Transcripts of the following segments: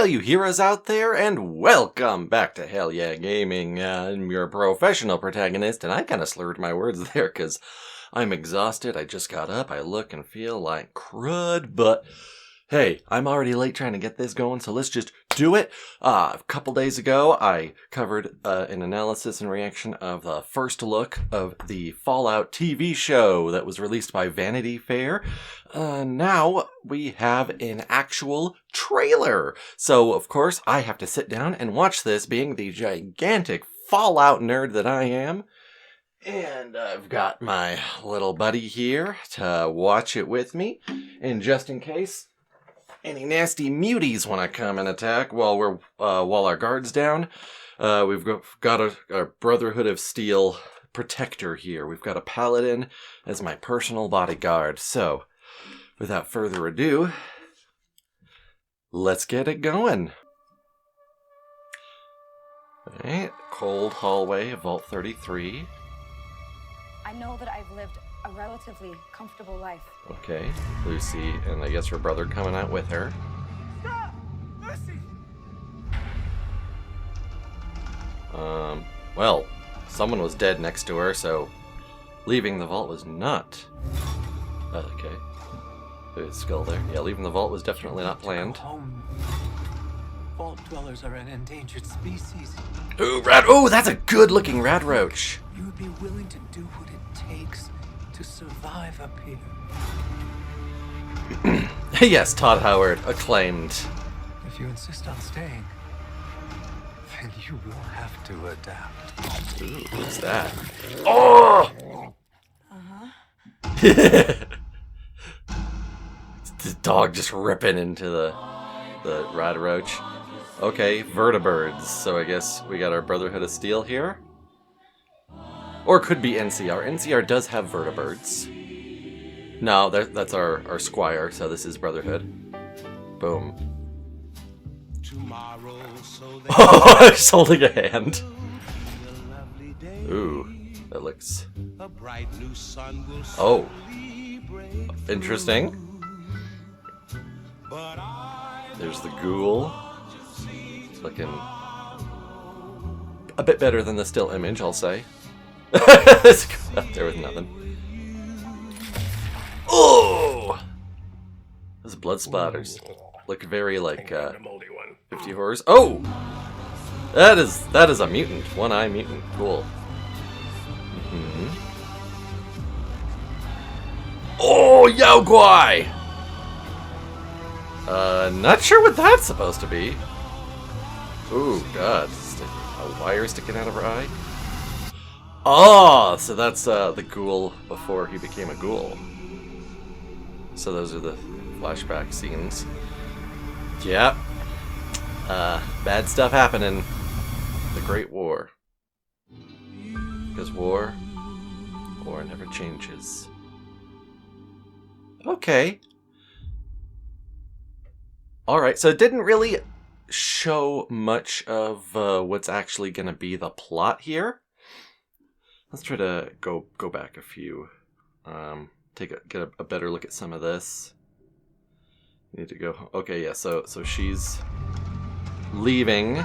all you heroes out there, and welcome back to Hell Yeah Gaming. I'm your professional protagonist, and I kind of slurred my words there because I'm exhausted. I just got up, I look and feel like crud, but hey, I'm already late trying to get this going, so let's just do it. A couple days ago, I covered an analysis and reaction of the first look of the Fallout TV show that was released by Vanity Fair. Now we have an actual trailer. So, of course, I have to sit down and watch this, being the gigantic Fallout nerd that I am. And I've got my little buddy here to watch it with me. And just in case any nasty muties want to come and attack while our guard's down, we've got a Brotherhood of Steel protector here. We've got a paladin as my personal bodyguard. So, without further ado, let's get it going. Alright, cold hallway, Vault 33. I know that I've lived a relatively comfortable life. Okay, Lucy, and I guess her brother coming out with her. Stop! Lucy! Well, someone was dead next to her, so leaving the vault was not... okay. There's a skull there. Yeah, leaving the vault was definitely not planned. Vault dwellers are an endangered species. Ooh, rat! Oh, that's a good-looking rat roach. You would be willing to do what it takes to survive up here. Yes, Todd Howard, acclaimed. If you insist on staying, then you will have to adapt. Ooh, what's that? Oh! The dog just ripping into the rat roach. Okay, vertibirds. So I guess we got our Brotherhood of Steel here. Or it could be NCR. NCR does have vertibirds. No, that's our squire, so this is Brotherhood. Boom. Oh, he's holding a hand. Ooh, that looks... Oh. Interesting. There's the ghoul. Looking a bit better than the still image, I'll say. This goes up there with nothing. Oh! Those blood splatters look very like 50 Horrors. Oh! That is a mutant. One-eye mutant. Cool. Mm-hmm. Oh, Yao Guai! Not sure what that's supposed to be. Ooh, God. A wire sticking out of her eye? Oh, so that's the ghoul before he became a ghoul. So those are the flashback scenes. Yeah. Bad stuff happening. The Great War. Because war never changes. Okay. Alright, so it didn't really show much of what's actually going to be the plot here. Let's try to go back a few. Get a better look at some of this. Need to go. Okay, yeah. So she's leaving,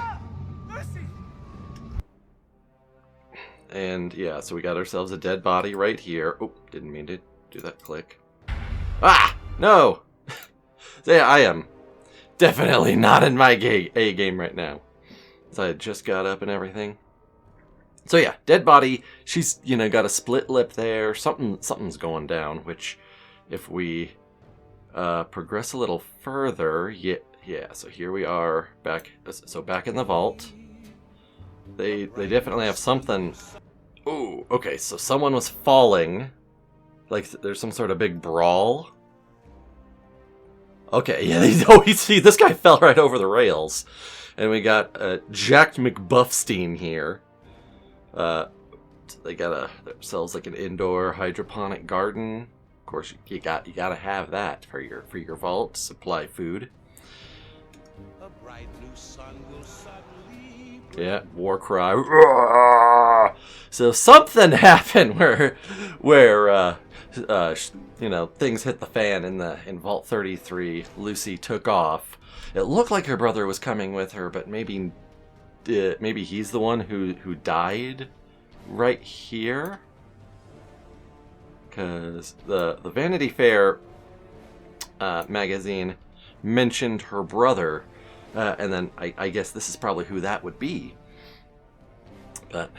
and yeah. So we got ourselves a dead body right here. Oh, didn't mean to do that. Click. Ah, no. So yeah, I am definitely not in my A game right now. So I just got up and everything. So yeah, dead body. She's, got a split lip there. Something's going down, which if we progress a little further, yeah, so here we are back in the vault. They definitely have something. Ooh, okay, so someone was falling. Like there's some sort of big brawl. Okay, yeah, see, this guy fell right over the rails. And we got Jack McBuffstein here. They got themselves like an indoor hydroponic garden. Of course, you gotta have that for your vault. Supply food. Yeah, war cry. So something happened where things hit the fan in Vault 33. Lucy took off. It looked like her brother was coming with her, but maybe he's the one who died right here. Because the Vanity Fair magazine mentioned her brother, and then I guess this is probably who that would be. But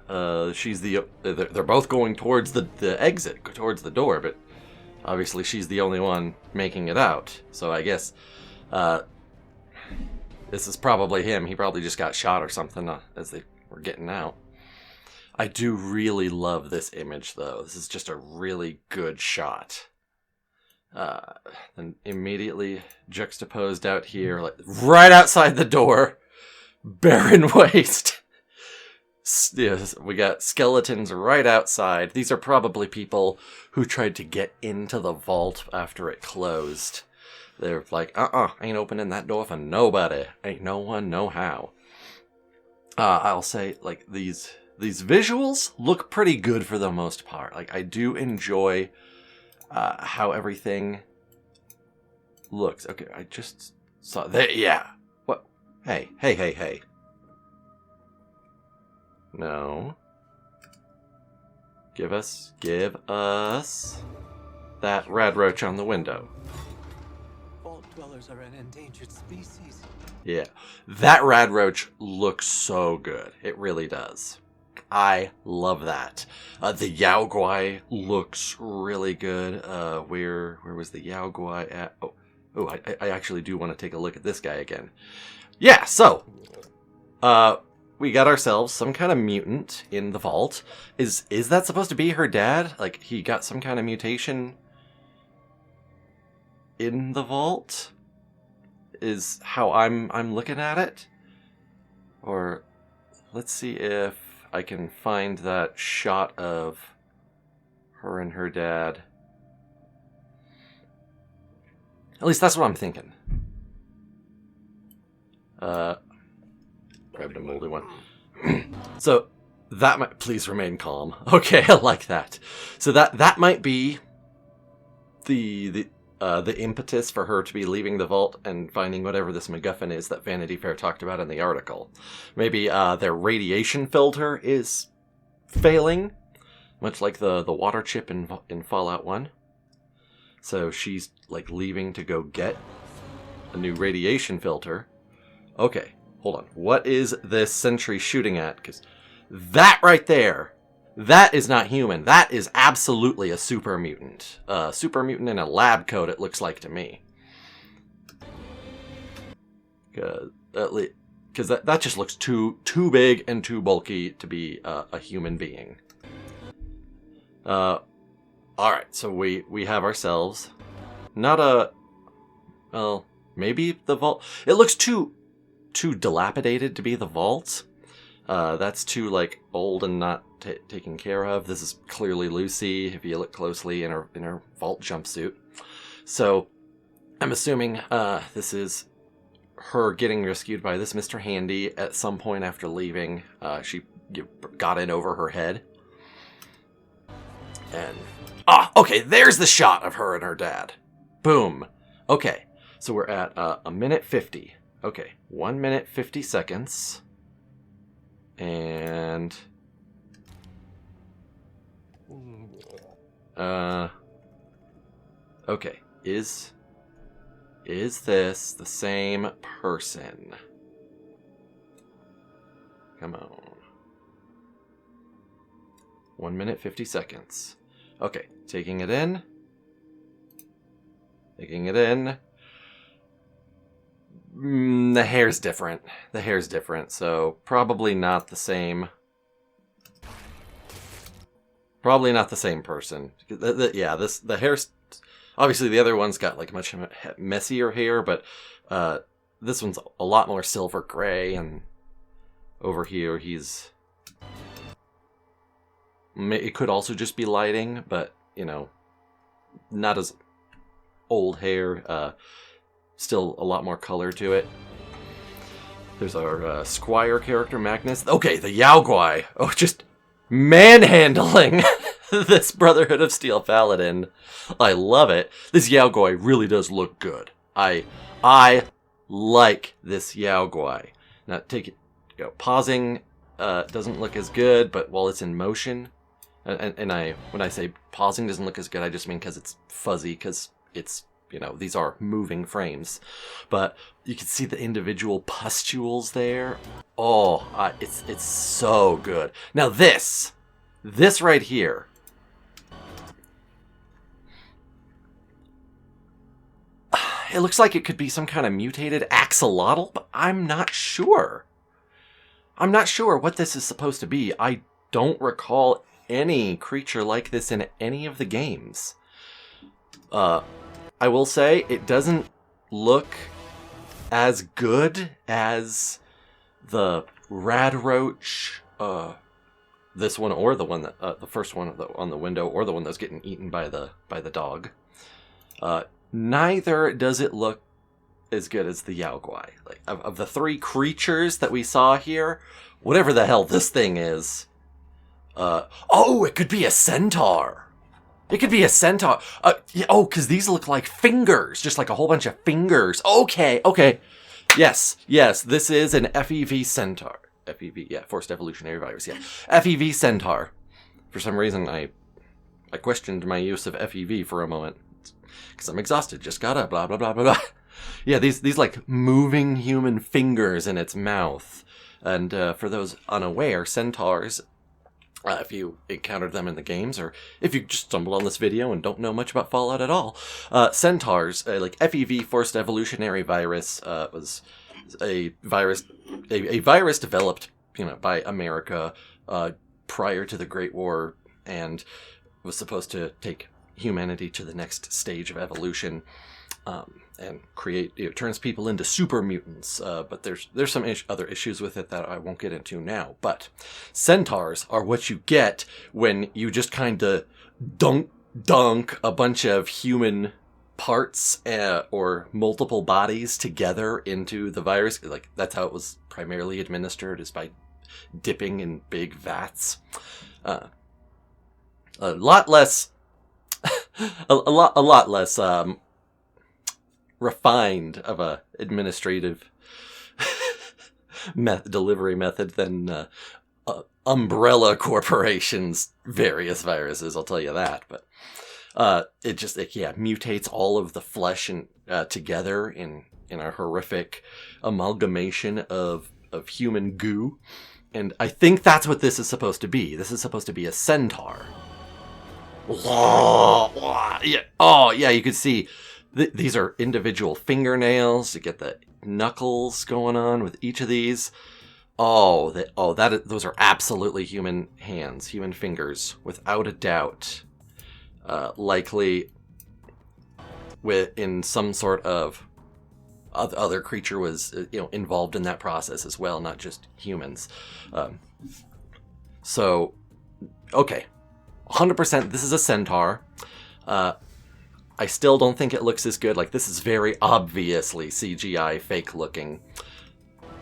they're both going towards the exit, towards the door, but obviously she's the only one making it out. So I guess this is probably him. He probably just got shot or something as they were getting out. I do really love this image, though. This is just a really good shot. Then immediately juxtaposed out here, like right outside the door, barren waste. Yes, we got skeletons right outside. These are probably people who tried to get into the vault after it closed. They're like, ain't opening that door for nobody. Ain't no one know how. I'll say, like, these visuals look pretty good for the most part. Like, I do enjoy how everything looks. Okay, I just saw that. Yeah. What? Hey. No. Give us that rad roach on the window. Vault dwellers are an endangered species. Yeah, that rad roach looks so good. It really does. I love that. The Yao Guai looks really good. Where was the Yao Guai at? Oh, I actually do want to take a look at this guy again. Yeah, so we got ourselves some kind of mutant in the vault. Is that supposed to be her dad? Like, he got some kind of mutation in the vault? Is how I'm looking at it? Or let's see if I can find that shot of her and her dad. At least that's what I'm thinking. Grabbed a moldy one. So that might, please remain calm. Okay, I like that. So that might be the impetus for her to be leaving the vault and finding whatever this MacGuffin is that Vanity Fair talked about in the article. Maybe their radiation filter is failing, much like the water chip in Fallout 1. So she's like leaving to go get a new radiation filter. Okay, hold on. What is this sentry shooting at? Because that right there, that is not human. That is absolutely a super mutant. Super mutant in a lab coat, it looks like to me. Because that just looks too big and too bulky to be a human being. Alright, so we have ourselves not a... Well, maybe the vault... It looks too dilapidated to be the vault. That's too, like, old and not taken care of. This is clearly Lucy, if you look closely, in her vault jumpsuit. So, I'm assuming this is her getting rescued by this Mr. Handy at some point after leaving. She got in over her head. And... okay, there's the shot of her and her dad. Boom. Okay, so we're at a minute 50. Okay, 1 minute 50 seconds. And... okay, is this the same person? Come on. 1 minute 50 seconds. Okay, taking it in. Taking it in. The hair's different. The hair's different, so probably not the same. Probably not the same person. Yeah, the hair's... Obviously, the other one's got, like, much messier hair, but this one's a lot more silver gray, and over here, he's... It could also just be lighting, but, you know, not as old hair. Still a lot more color to it. There's our Squire character, Magnus. Okay, the Yao Guai. Oh, just manhandling this Brotherhood of Steel Paladin. I love it. This Yaogui really does look good. I like this Yaogui. Now take it, pausing doesn't look as good, but while it's in motion, and when I say pausing doesn't look as good, I just mean because it's fuzzy, because it's, these are moving frames. But you can see the individual pustules there. Oh, it's so good. Now this right here. It looks like it could be some kind of mutated axolotl, but I'm not sure. I'm not sure what this is supposed to be. I don't recall any creature like this in any of the games. I will say it doesn't look as good as the Radroach, this one, or the one that the first one on the window, or the one that's getting eaten by the dog. Neither does it look as good as the Yaogui. Like of the three creatures that we saw here, whatever the hell this thing is. Oh, it could be a centaur. It could be a centaur. Because these look like fingers, just like a whole bunch of fingers. Okay. Yes, this is an FEV centaur. FEV, yeah, forced evolutionary virus, yeah. FEV centaur. For some reason, I questioned my use of FEV for a moment. Because I'm exhausted, just got up, blah, blah, blah, blah, blah. Yeah, these like moving human fingers in its mouth. And for those unaware, centaurs, if you encountered them in the games, or if you just stumbled on this video and don't know much about Fallout at all, centaurs, like FEV, forced evolutionary virus, was a virus developed, by America prior to the Great War, and was supposed to take humanity to the next stage of evolution, and create, it turns people into super mutants, but there's some other issues with it that I won't get into now. But centaurs are what you get when you just kind of dunk a bunch of human parts or multiple bodies together into the virus. Like, that's how it was primarily administered, is by dipping in big vats. A lot less a lot less refined of a administrative delivery method than Umbrella Corporation's various viruses, I'll tell you that. But it mutates all of the flesh and together in a horrific amalgamation of human goo. And I think that's what this is supposed to be. This is supposed to be a centaur. Yeah. Oh, yeah, you can see these are individual fingernails. You get the knuckles going on with each of these. Those are absolutely human hands, human fingers, without a doubt. Likely in some sort of other creature was involved in that process as well, not just humans. So, okay. 100% this is a centaur. I still don't think it looks as good. Like, this is very obviously CGI fake looking,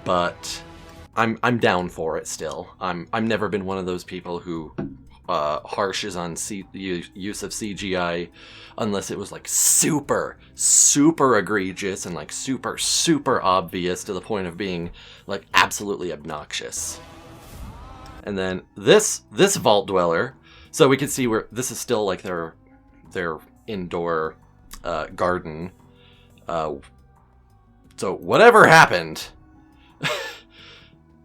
but I'm down for it still. I've never been one of those people who harshes on use of CGI unless it was like super egregious and like super obvious to the point of being like absolutely obnoxious. And then this vault dweller. So we can see where this is still like their indoor garden. So whatever happened.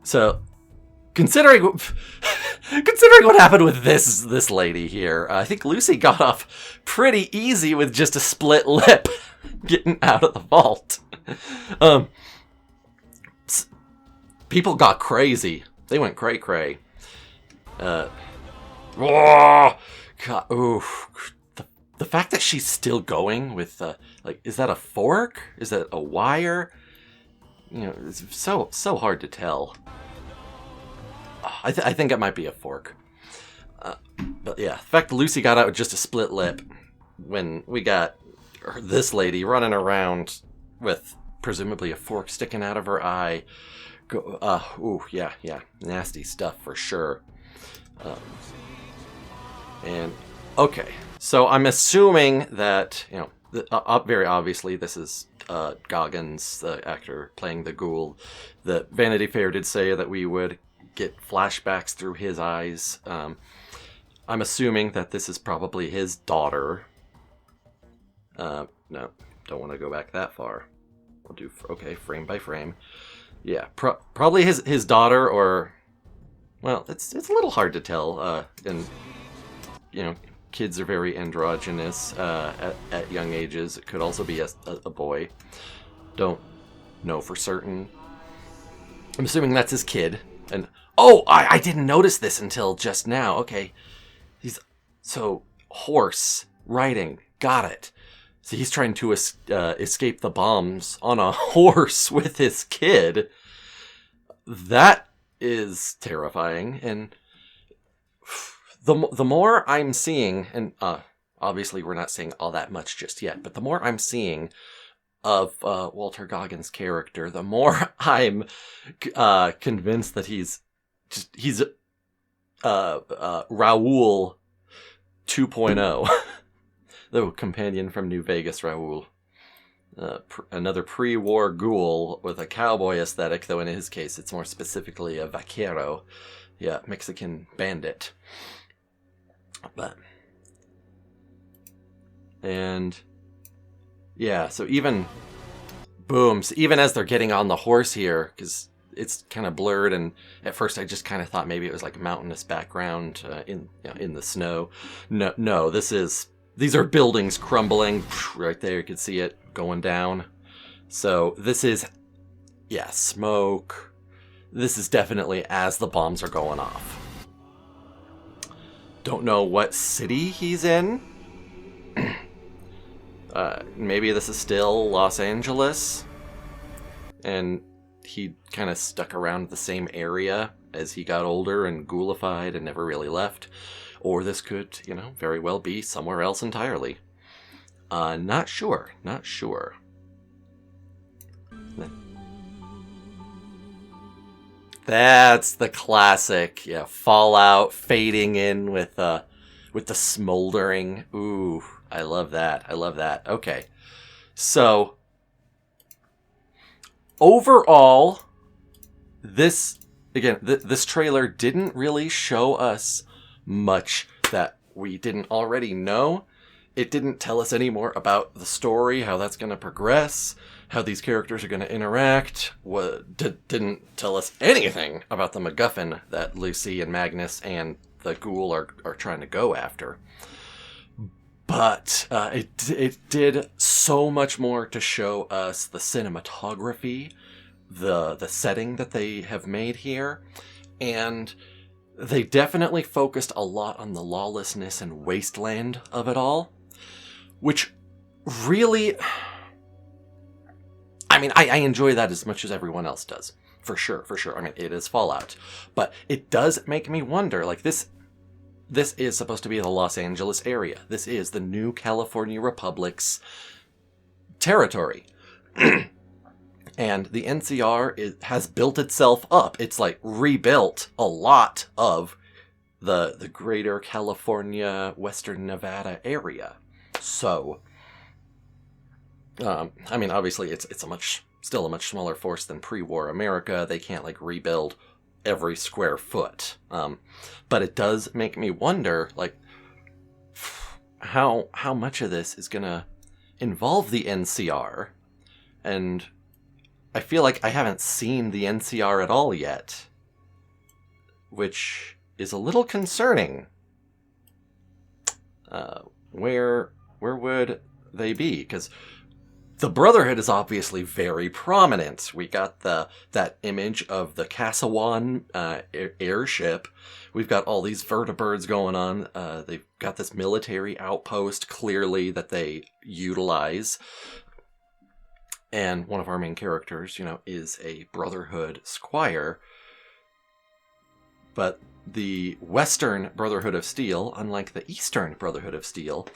So considering what happened with this lady here, I think Lucy got off pretty easy with just a split lip getting out of the vault. People got crazy. They went cray-cray. Oh, God, oof. The fact that she's still going with, is that a fork? Is that a wire? It's so hard to tell. I think it might be a fork. But yeah, the fact that Lucy got out with just a split lip when we got this lady running around with presumably a fork sticking out of her eye. Yeah, nasty stuff for sure. And, okay. So I'm assuming that, you know, very obviously this is Goggins, the actor playing the ghoul. The Vanity Fair did say that we would get flashbacks through his eyes. I'm assuming that this is probably his daughter. No, don't want to go back that far. We'll do, okay, frame by frame. Yeah, probably his daughter, or, well, it's a little hard to tell. And, you know, kids are very androgynous at young ages. It could also be a boy. Don't know for certain. I'm assuming that's his kid. And, oh, I didn't notice this until just now. Okay. So, horse, riding, got it. So he's trying to escape the bombs on a horse with his kid. That is terrifying. And the more I'm seeing, and obviously we're not seeing all that much just yet, but the more I'm seeing of Walter Goggins' character, the more I'm convinced that he's Raoul 2.0. The companion from New Vegas, Raoul. Another pre-war ghoul with a cowboy aesthetic, though in his case it's more specifically a vaquero. Yeah, Mexican bandit. And yeah, so even as they're getting on the horse here, because it's kind of blurred, and at first I just kind of thought maybe it was like a mountainous background in the snow. No, these are buildings crumbling right there. You can see it going down. So this is, yeah, smoke. This is definitely as the bombs are going off. Don't know what city he's in. Maybe this is still Los Angeles. And he kind of stuck around the same area as he got older and ghoulified and never really left. Or this could, very well be somewhere else entirely. Not sure. That's the classic, Fallout fading in with the smoldering. Ooh, I love that. Okay. So, overall, this trailer didn't really show us much that we didn't already know. It didn't tell us any more about the story, how that's going to progress, how these characters are going to interact. Didn't tell us anything about the MacGuffin that Lucy and Magnus and the ghoul are trying to go after. But it did so much more to show us the cinematography, the setting that they have made here, and they definitely focused a lot on the lawlessness and wasteland of it all, which really, I mean, I enjoy that as much as everyone else does, for sure. I mean, it is Fallout, but it does make me wonder, like, this is supposed to be the Los Angeles area. This is the new California Republic's territory. And the NCR has built itself up. It's like rebuilt a lot of the greater California, Western Nevada area. So, I mean, obviously it's still a much smaller force than pre-war America. They can't like rebuild every square foot. But it does make me wonder, like, how much of this is gonna involve the NCR, and I feel like I haven't seen the NCR at all yet, which is a little concerning. Where would they be? Because the Brotherhood is obviously very prominent. We got that image of the Cassawan airship. We've got all these vertibirds going on. They've got this military outpost, clearly, that they utilize. And one of our main characters, is a Brotherhood squire. But the Western Brotherhood of Steel, unlike the Eastern Brotherhood of Steel,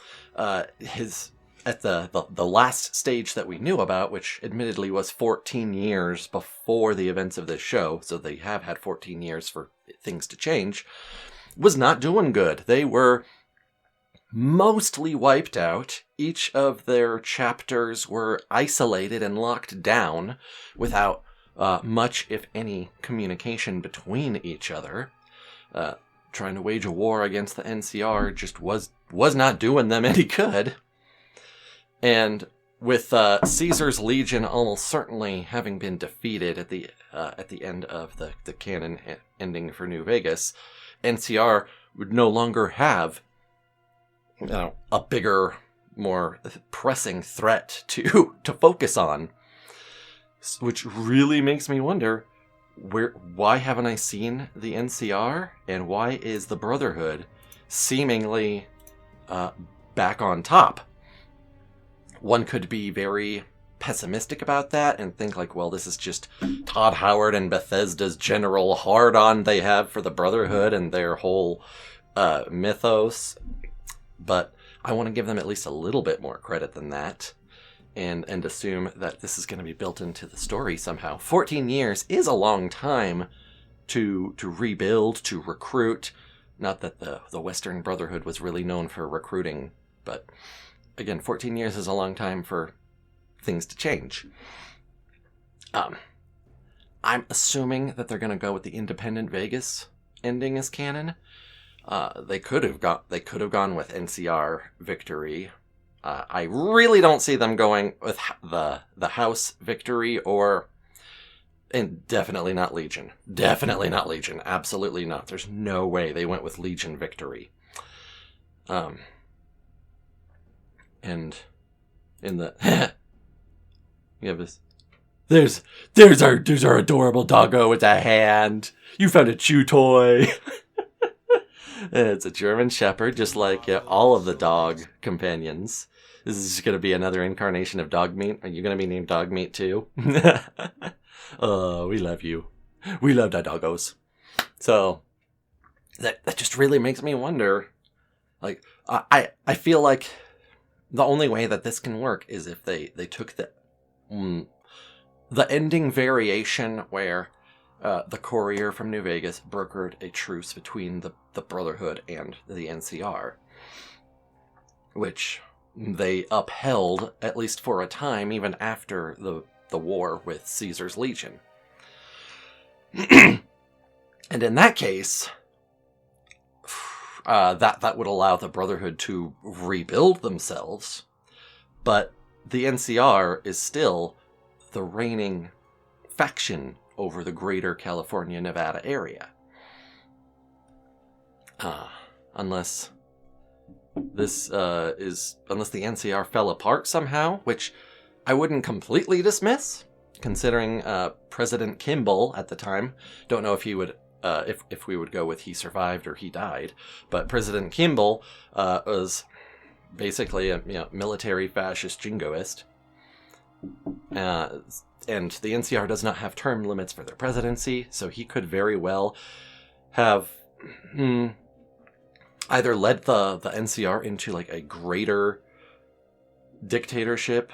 is at the last stage that we knew about, which admittedly was 14 years before the events of this show, so they have had 14 years for things to change, was not doing good. They were mostly wiped out. Each of their chapters were isolated and locked down without much, if any, communication between each other. Trying to wage a war against the NCR just was not doing them any good. And with Caesar's Legion almost certainly having been defeated at the end of the canon ending for New Vegas, NCR would no longer have a bigger, more pressing threat to focus on, which really makes me wonder, why haven't I seen the NCR, and why is the Brotherhood seemingly back on top? One could be very pessimistic about that and think like, well, this is just Todd Howard and Bethesda's general hard-on they have for the Brotherhood and their whole mythos. But I want to give them at least a little bit more credit than that, and assume that this is going to be built into the story somehow. 14 years is a long time to rebuild, to recruit. Not that the Western Brotherhood was really known for recruiting, but again, 14 years is a long time for things to change. I'm assuming that they're going to go with the Independent Vegas ending as canon. They could have gone with NCR victory. I really don't see them going with the House victory, and definitely not Legion. Definitely not Legion. Absolutely not. There's no way they went with Legion victory. And in the you have this. There's our adorable doggo with a hand. You found a chew toy. It's a German Shepherd, just like all of the dog companions. This is just going to be another incarnation of dog meat. Are you going to be named dog meat too? Oh, we love you. We love our doggos. So that just really makes me wonder. Like I feel like the only way that this can work is if they took the ending variation where the courier from New Vegas brokered a truce between the Brotherhood and the NCR, which they upheld, at least for a time, even after the war with Caesar's Legion. And in that case, that would allow the Brotherhood to rebuild themselves, but the NCR is still the reigning faction over the greater California, Nevada area. Unless the NCR fell apart somehow, which I wouldn't completely dismiss, considering President Kimball at the time. Don't know if he would, if we would go with he survived or he died, but President Kimball was basically a military fascist jingoist. And the NCR does not have term limits for their presidency, so he could very well have either led the NCR into like a greater dictatorship,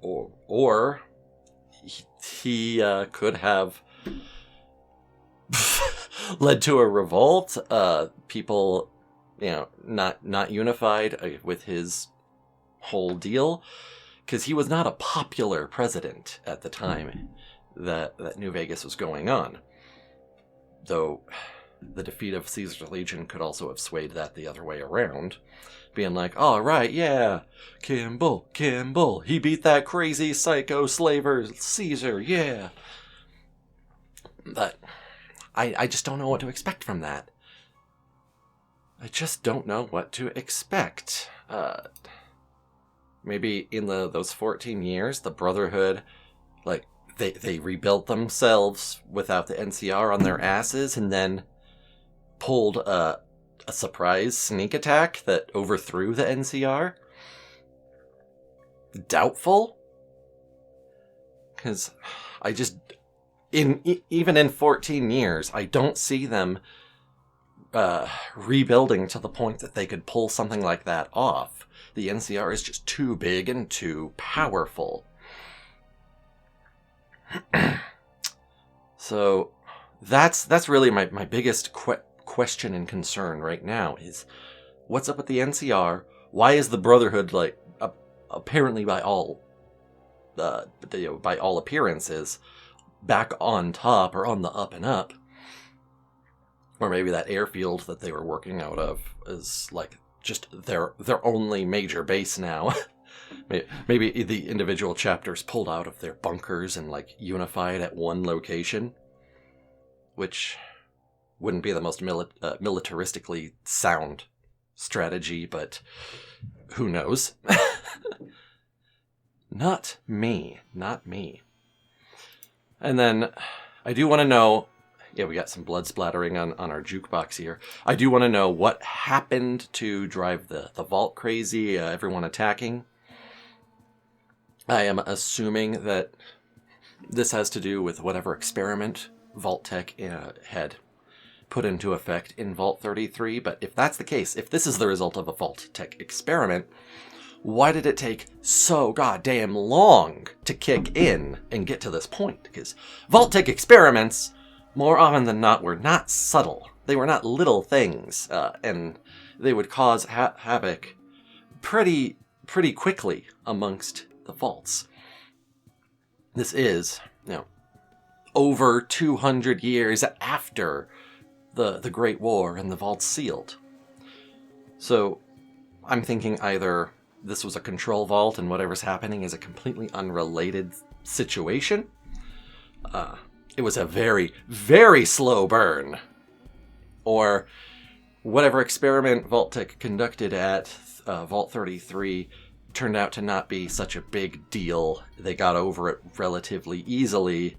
or he could have led to a revolt. People, not unified with his whole deal. Because he was not a popular president at the time that New Vegas was going on. Though the defeat of Caesar's Legion could also have swayed that the other way around. Being like, oh, right, yeah, Kimball, he beat that crazy psycho slaver Caesar, yeah. But I just don't know what to expect from that. I just don't know what to expect. Maybe in those 14 years, the Brotherhood, like, they rebuilt themselves without the NCR on their asses, and then pulled a surprise sneak attack that overthrew the NCR. Doubtful? Because I just, even in 14 years, I don't see them rebuilding to the point that they could pull something like that off. The NCR is just too big and too powerful. So that's really my biggest question and concern right now is What's up with the NCR? Why is the Brotherhood, like, apparently by all appearances, back on top or on the up and up? Or maybe that airfield that they were working out of is, like, just their only major base now. Maybe the individual chapters pulled out of their bunkers and, like, unified at one location, which wouldn't be the most militaristically sound strategy, but who knows? Not me. And then I do want to know, yeah, we got some blood splattering on our jukebox here. I do want to know what happened to drive the vault crazy, everyone attacking. I am assuming that this has to do with whatever experiment Vault Tech had put into effect in Vault 33, but if that's the case, if this is the result of a Vault Tech experiment, why did it take so goddamn long to kick in and get to this point? Because Vault Tech experiments, more often than not, were not subtle. They were not little things, and they would cause havoc pretty quickly amongst the vaults. This is, over 200 years after the Great War and the vaults sealed. So I'm thinking either this was a control vault and whatever's happening is a completely unrelated situation. It was a very, very slow burn. Or whatever experiment Vault Tech conducted at Vault 33 turned out to not be such a big deal. They got over it relatively easily,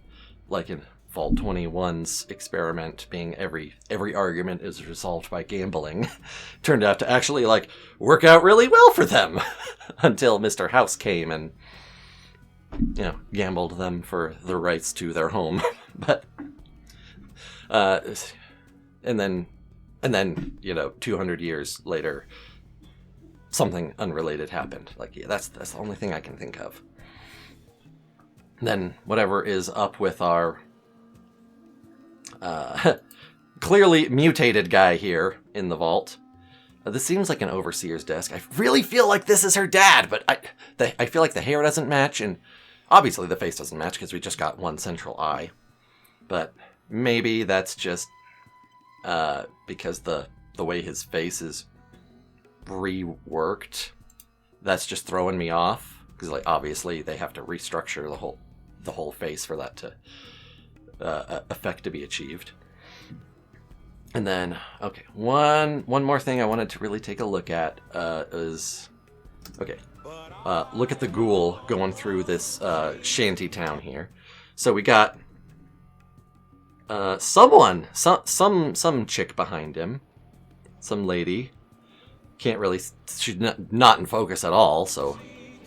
like in Vault 21's experiment being every argument is resolved by gambling. Turned out to actually, like, work out really well for them until Mr. House came and, gambled them for the rights to their home. But, and then, 200 years later, something unrelated happened. Like, yeah, that's the only thing I can think of. Then, whatever is up with our clearly mutated guy here in the vault. This seems like an overseer's desk. I really feel like this is her dad, but I feel like the hair doesn't match, and obviously the face doesn't match because we just got one central eye. But maybe that's just because the way his face is reworked. That's just throwing me off because, like, obviously they have to restructure the whole face for that to effect to be achieved. And then, okay, one more thing I wanted to really take a look at is, okay, look at the ghoul going through this shanty town here. So we got some chick behind him, some lady. Can't really, she's not in focus at all, so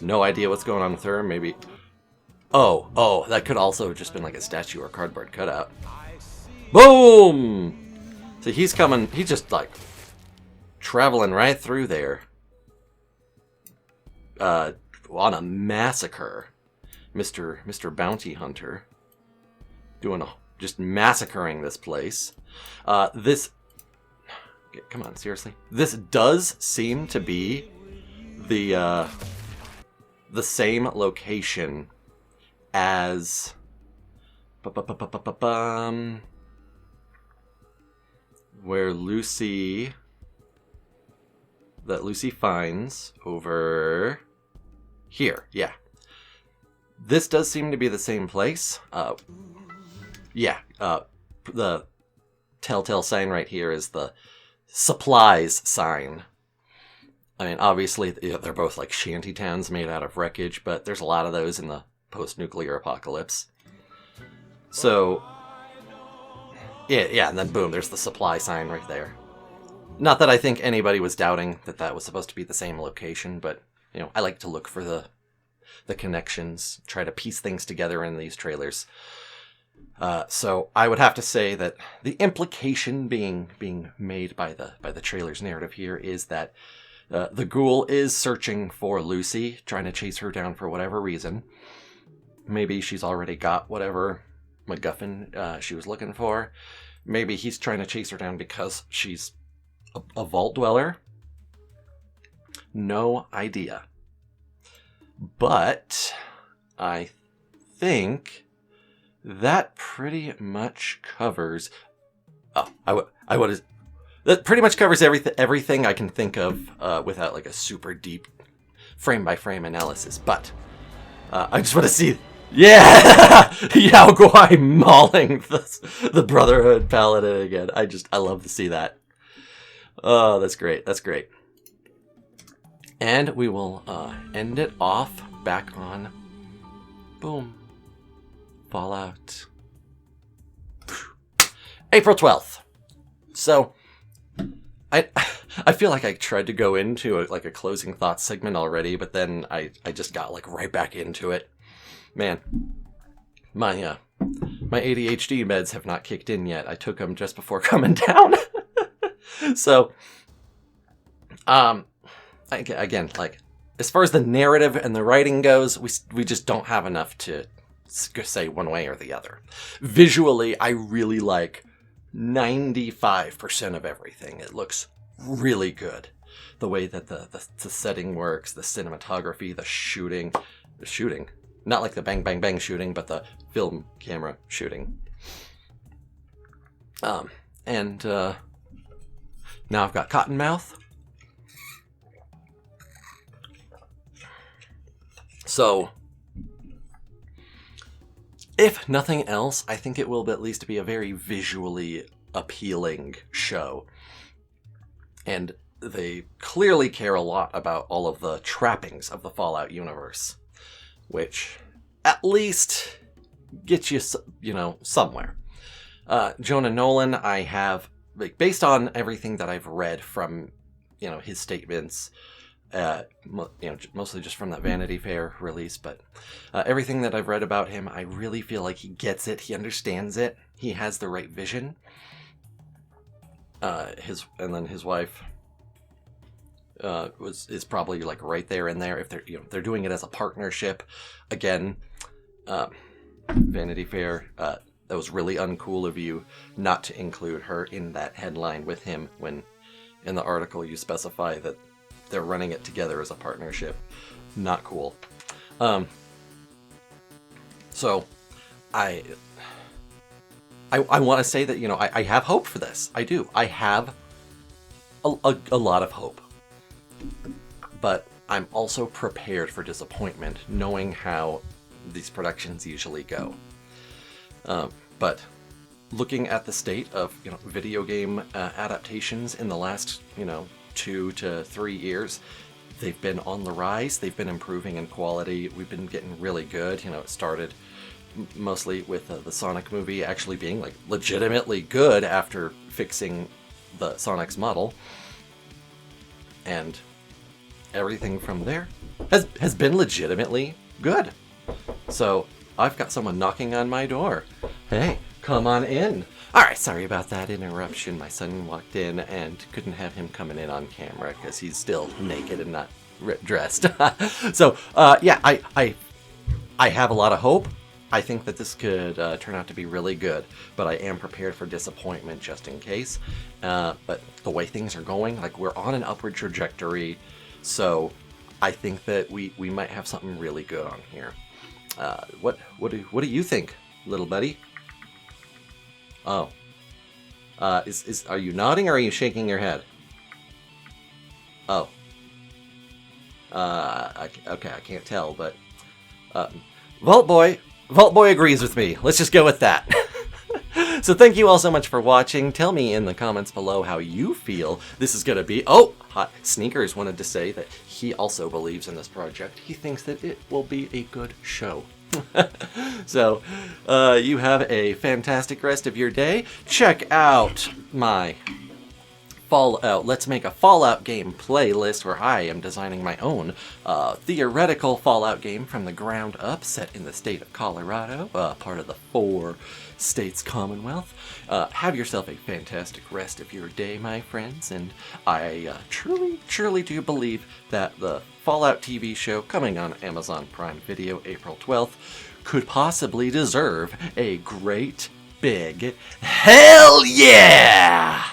no idea what's going on with her. Maybe, oh, that could also have just been like a statue or cardboard cutout. Boom! So he's coming, he's just like traveling right through there on a massacre. Mr. Bounty Hunter just massacring this place. Okay, come on, seriously. This does seem to be the same location as where Lucy finds over here. Yeah. This does seem to be the same place. The telltale sign right here is the supplies sign. I mean, obviously, they're both like shanty towns made out of wreckage, but there's a lot of those in the post-nuclear apocalypse. So, yeah, and then boom, there's the supply sign right there. Not that I think anybody was doubting that was supposed to be the same location, but, I like to look for the connections, try to piece things together in these trailers. So I would have to say that the implication being made by the trailer's narrative here is that the ghoul is searching for Lucy, trying to chase her down for whatever reason. Maybe she's already got whatever MacGuffin she was looking for. Maybe he's trying to chase her down because she's a vault dweller. No idea. But I think that pretty much covers... That pretty much covers everything I can think of without like a super deep frame-by-frame analysis. But I just want to see... Yeah! Yao Guai mauling the Brotherhood Paladin again. I love to see that. Oh, that's great. That's great. And we will end it off back on... Boom. Fallout. April 12th. So, I feel like I tried to go into a closing thoughts segment already, but then I just got like right back into it. Man, my ADHD meds have not kicked in yet. I took them just before coming down. So, again, like, as far as the narrative and the writing goes, we just don't have enough to say one way or the other. Visually, I really like 95% of everything. It looks really good. The way that the setting works, the cinematography, the shooting, not like the bang bang bang shooting, but the film camera shooting. And now I've got Cottonmouth. So, if nothing else, I think it will at least be a very visually appealing show. And they clearly care a lot about all of the trappings of the Fallout universe, which at least gets you, somewhere. Jonah Nolan, I have, like, based on everything that I've read from, his statements, mostly just from that Vanity Fair release, but everything that I've read about him, I really feel like he gets it, he understands it, he has the right vision. And then his wife is probably like right there in there. If they're doing it as a partnership, again, Vanity Fair. That was really uncool of you not to include her in that headline with him when in the article you specify that they're running it together as a partnership. Not cool. So I want to say that, I have hope for this. I do. I have a lot of hope. But I'm also prepared for disappointment, knowing how these productions usually go. But looking at the state of video game adaptations in the last 2 to 3 years, they've been on the rise. They've been improving in quality. We've been getting really good. It started mostly with the Sonic movie actually being like legitimately good after fixing the Sonic's model, and everything from there has been legitimately good. So I've got someone knocking on my door. Hey, come on in. All right, sorry about that interruption. My son walked in and couldn't have him coming in on camera because he's still naked and not dressed. So yeah, I have a lot of hope. I think that this could turn out to be really good, but I am prepared for disappointment just in case. But the way things are going, like, we're on an upward trajectory, so I think that we might have something really good on here. What do you think, little buddy? Oh, are you nodding or are you shaking your head? Oh, okay, I can't tell, but Vault Boy agrees with me. Let's just go with that. So thank you all so much for watching. Tell me in the comments below how you feel this is going to be. Oh, Hot Sneakers wanted to say that he also believes in this project. He thinks that it will be a good show. So, you have a fantastic rest of your day. Check out my Fallout, Let's Make a Fallout game playlist where I am designing my own theoretical Fallout game from the ground up, set in the state of Colorado, part of the 4 states Commonwealth. Have yourself a fantastic rest of your day, my friends, and I truly do believe that the Fallout TV show coming on Amazon Prime Video April 12th could possibly deserve a great big hell yeah!